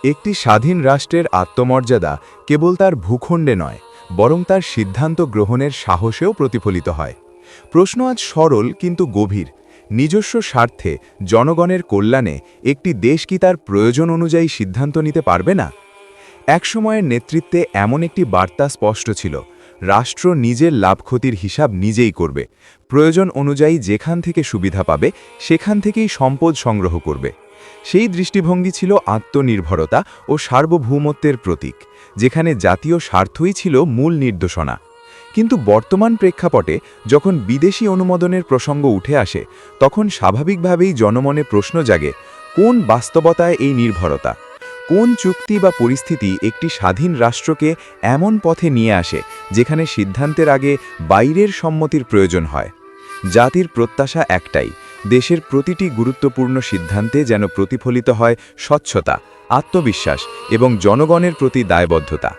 একটি স্বাধীন রাষ্ট্রের আত্মমর্যাদা কেবল তার ভূখণ্ডে নয়, বরং তার সিদ্ধান্ত গ্রহণের সাহসেও প্রতিফলিত হয়। প্রশ্ন আজ সরল কিন্তু গভীর। নিজস্ব স্বার্থে, জনগণের কল্যাণে একটি দেশ কি তার প্রয়োজন অনুযায়ী সিদ্ধান্ত নিতে পারবে না? একসময়ের নেতৃত্বে এমন একটি বার্তা স্পষ্ট ছিল, রাষ্ট্র নিজের লাভ ক্ষতির হিসাব নিজেই করবে, প্রয়োজন অনুযায়ী যেখান থেকে সুবিধা পাবে সেখান থেকেই সম্পদ সংগ্রহ করবে। সেই দৃষ্টিভঙ্গি ছিল আত্মনির্ভরতা ও সার্বভৌমত্বের প্রতীক, যেখানে জাতীয় স্বার্থই ছিল মূল নির্দেশনা। কিন্তু বর্তমান প্রেক্ষাপটে যখন বিদেশি অনুমোদনের প্রসঙ্গ উঠে আসে, তখন স্বাভাবিকভাবেই জনমনে প্রশ্ন জাগে, কোন বাস্তবতায় এই নির্ভরতা? কোন চুক্তি বা পরিস্থিতি একটি স্বাধীন রাষ্ট্রকে এমন পথে নিয়ে আসে যেখানে সিদ্ধান্তের আগে বাইরের সম্মতির প্রয়োজন হয়? জাতির প্রত্যাশা একটাই, দেশের প্রতিটি গুরুত্বপূর্ণ সিদ্ধান্তে যেন প্রতিফলিত হয় স্বচ্ছতা, আত্মবিশ্বাস এবং জনগণের প্রতি দায়বদ্ধতা।